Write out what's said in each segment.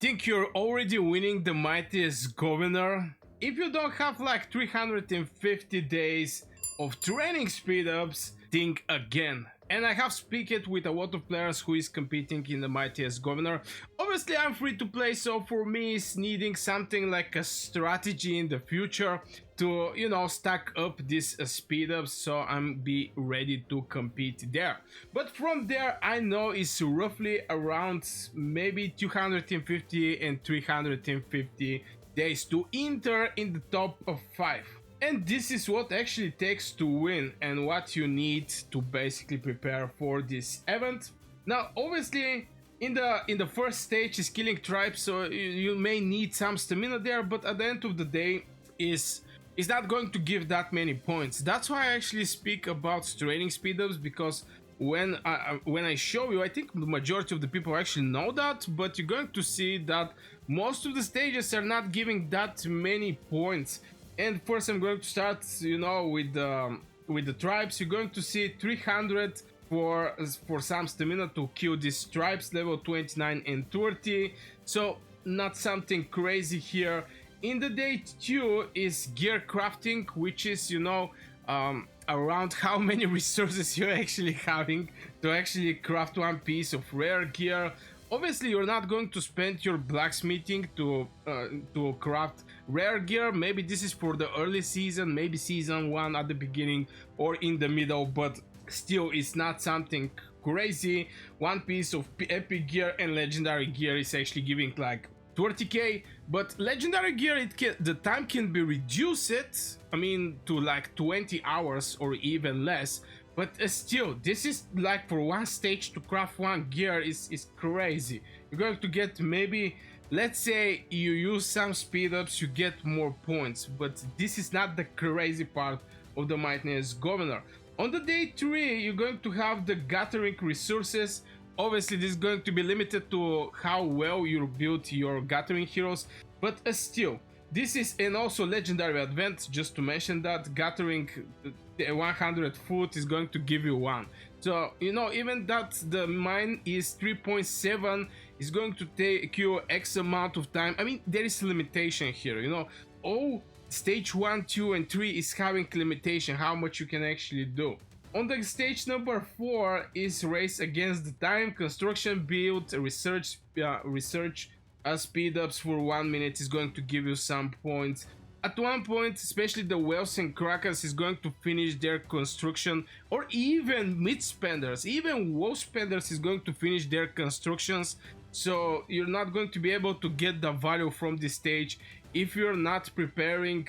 Think you're already winning the Mightiest Governor? If you don't have like 350 days of training speed ups, think again. And I have speaked with a lot of players who is competing in the Mightiest Governor. Obviously I'm free to play, so for me it's needing something like a strategy in the future to, you know, stack up these speed ups, so I'm be ready to compete there. But from there I know it's roughly around maybe 250 and 350 days to enter in the top of 5. And this is what actually takes to win and what you need to basically prepare for this event. Now obviously in the first stage is killing tribes, so you may need some stamina there, but at the end of the day is not going to give that many points. That's why I actually speak about training speed ups, because when I show you, I think the majority of the people actually know that, but you're going to see that most of the stages are not giving that many points. And first I'm going to start, you know, with the tribes. You're going to see 300 for some stamina to kill these tribes, level 29 and 30. So not something crazy here. In the day 2 is gear crafting, which is, you know, around how many resources you're actually having to actually craft one piece of rare gear. Obviously you're not going to spend your blacksmithing to craft rare gear. Maybe this is for the early season, maybe season 1 at the beginning or in the middle, but still it's not something crazy. One piece of epic gear and legendary gear is actually giving like 30k, but legendary gear, the time can be reduced, I mean, to like 20 hours or even less. But still, this is like for one stage to craft one gear is crazy. You're going to get maybe, let's say you use some speed ups, you get more points, but this is not the crazy part of the Mightiest Governor. On the day 3, you're going to have the gathering resources. Obviously this is going to be limited to how well you build your gathering heroes, but still, this is, and also legendary event, just to mention that gathering 100 food is going to give you 1. So, you know, even that the mine is 3.7 is going to take you X amount of time. I mean, there is a limitation here, you know. All stage 1, 2 and 3 is having limitation how much you can actually do. On the stage number 4 is race against the time, construction, build, research speed ups for 1 minute is going to give you some points. At one point, especially the whales and krakens is going to finish their construction, or even mid spenders, even woe spenders is going to finish their constructions. So you're not going to be able to get the value from this stage if you're not preparing,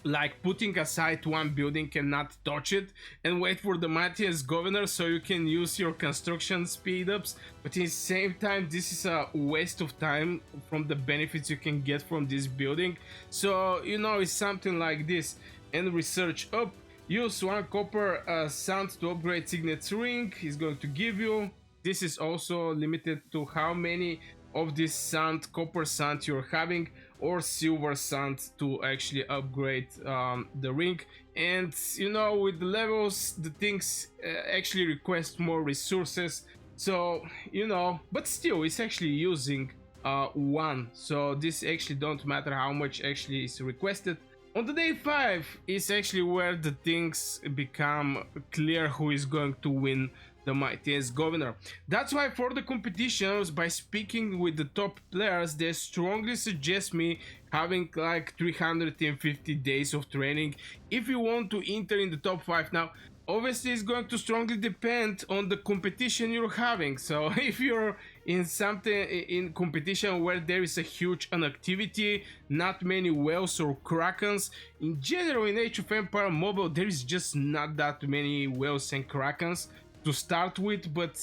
like putting aside one building and not touch it and wait for the Mightiest Governor so you can use your construction speed ups. But at the same time, this is a waste of time from the benefits you can get from this building. So, you know, it's something like this. And research up, use 1 copper sand to upgrade signet ring, is going to give you. This is also limited to how many of this sand, copper sand you're having, or silver sand to actually upgrade the ring. And you know, with the levels, the things actually request more resources, so you know, but still it's actually using 1, so this actually don't matter how much actually is requested. On the day 5 is actually where the things become clear who is going to win the Mightiest Governor. That's why for the competitions, by speaking with the top players, they strongly suggest me having like 350 days of training if you want to enter in the top 5. Now obviously it's going to strongly depend on the competition you're having. So if you're in something in competition where there is a huge inactivity, not many whales or krakens, in general in Age of Empire Mobile there is just not that many whales and krakens to start with. But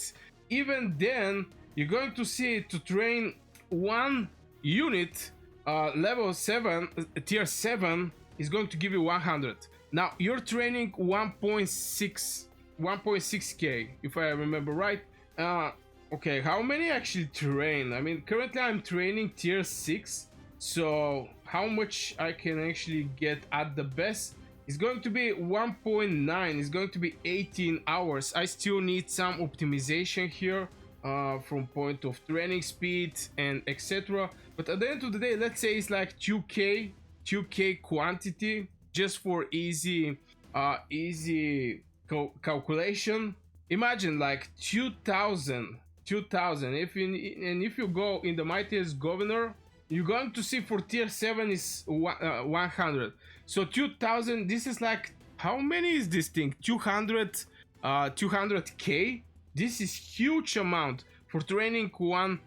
even then, you're going to see to train one unit level 7, tier 7 is going to give you 100. Now you're training 1.6k if I remember right. Okay, how many actually train? I mean, currently I'm training tier 6, so how much I can actually get at the best is going to be 1.9, it's going to be 18 hours. I still need some optimization here from point of training speed and etc. But at the end of the day, let's say it's like 2k quantity, just for easy calculation. Imagine like 2000 if you go in the Mightiest Governor, you're going to see for tier 7 is 100. So 2000, this is like, how many is this thing? 200k. This is huge amount for training one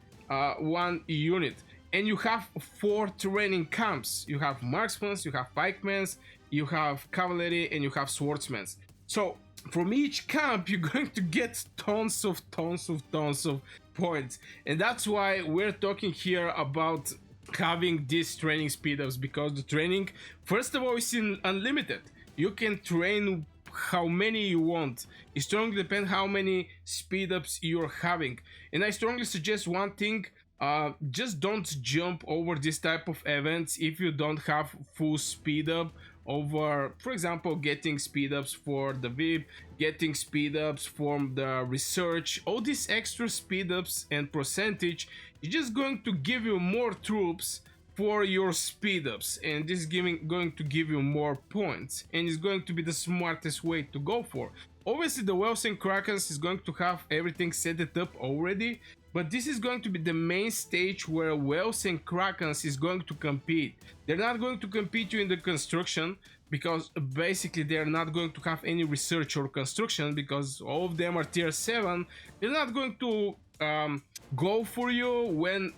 unit. And you have 4 training camps. You have marksmen, you have pikemen, you have cavalry, and you have swordsmen. So from each camp you're going to get tons of points. And that's why we're talking here about having these training speed ups, because the training, first of all, is unlimited. You can train how many you want. It strongly depends how many speed ups you're having. And I strongly suggest one thing: just don't jump over this type of events if you don't have full speed up over, for example, getting speed ups for the VIP, getting speed ups from the research. All these extra speed ups and percentage is just going to give you more troops for your speed ups, and this is going to give you more points, and it's going to be the smartest way to go for. Obviously the Whales and Krakens is going to have everything set it up already, but this is going to be the main stage where Whales and Krakens is going to compete. They're not going to compete you in the construction, because basically they're not going to have any research or construction, because all of them are tier 7. They're not going to go for you when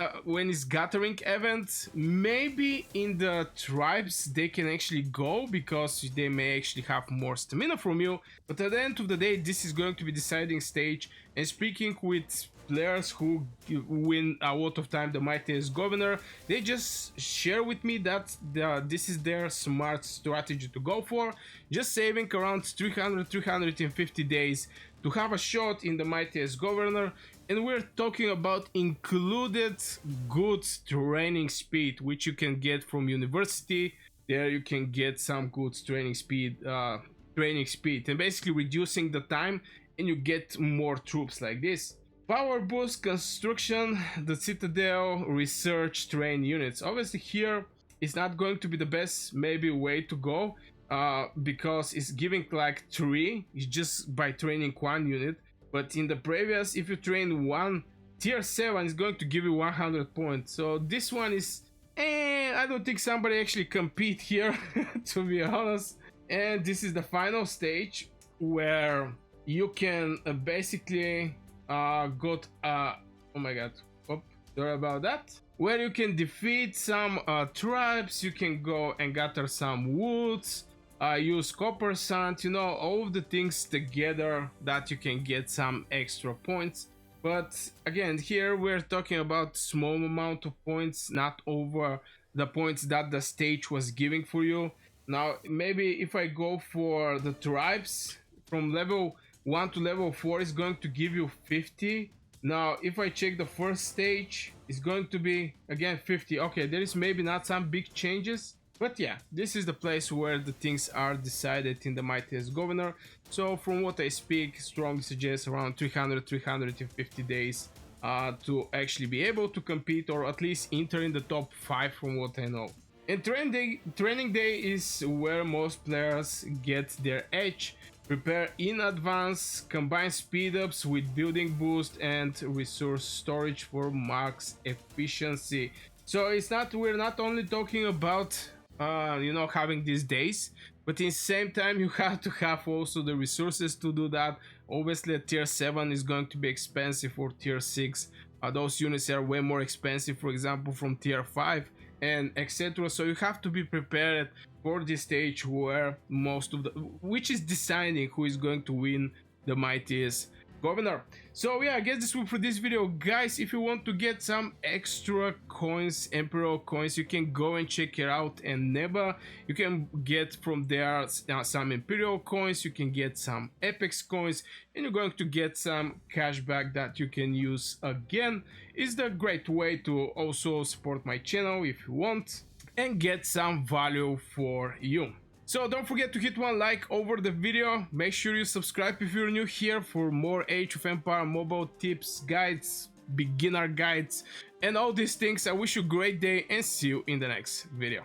it's gathering event. Maybe in the tribes they can actually go, because they may actually have more stamina from you. But at the end of the day, this is going to be deciding stage. And speaking with players who win a lot of time the Mightiest Governor, they just share with me that this is their smart strategy to go for, just saving around 350 days to have a shot in the Mightiest Governor. And we're talking about included good training speed, which you can get from university. There you can get some good training speed, and basically reducing the time, and you get more troops like this. Power boost, construction, the citadel, research, train units. Obviously here it's not going to be the best maybe way to go, because it's giving like 3, it's just by training 1 unit. But in the previous, if you train 1 tier 7, it's going to give you 100 points. So this one is, I don't think somebody actually compete here, to be honest. And this is the final stage where you can basically got oh my god, sorry about that, where you can defeat some tribes. You can go and gather some woods, use copper sand, you know, all of the things together that you can get some extra points. But again, here we're talking about small amount of points, not over the points that the stage was giving for you. Now maybe if I go for the tribes, from level 1 to level 4 is going to give you 50. Now if I check the first stage, it's going to be again 50. Okay, there is maybe not some big changes, but yeah, this is the place where the things are decided in the Mightiest Governor. So from what I speak, strongly suggest around 350 days to actually be able to compete, or at least enter in the top 5 from what I know. And training day is where most players get their edge. Prepare in advance, combine speed ups with building boost and resource storage for max efficiency. So we're not only talking about you know, having these days, but in the same time you have to have also the resources to do that. Obviously a tier 7 is going to be expensive, for tier 6 those units are way more expensive, for example from tier 5 and etc. So you have to be prepared for this stage where which is deciding who is going to win the Mightiest Governor. So yeah, I guess this will for this video, guys. If you want to get some extra coins, Emperor coins, you can go and check it out. And Neba, you can get from there some Imperial coins, you can get some Apex coins, and you're going to get some cashback that you can use again. It's the great way to also support my channel if you want and get some value for you. So don't forget to hit one like over the video. Make sure you subscribe if you're new here for more Age of Empire mobile tips, guides, beginner guides, and all these things. I wish you a great day and see you in the next video.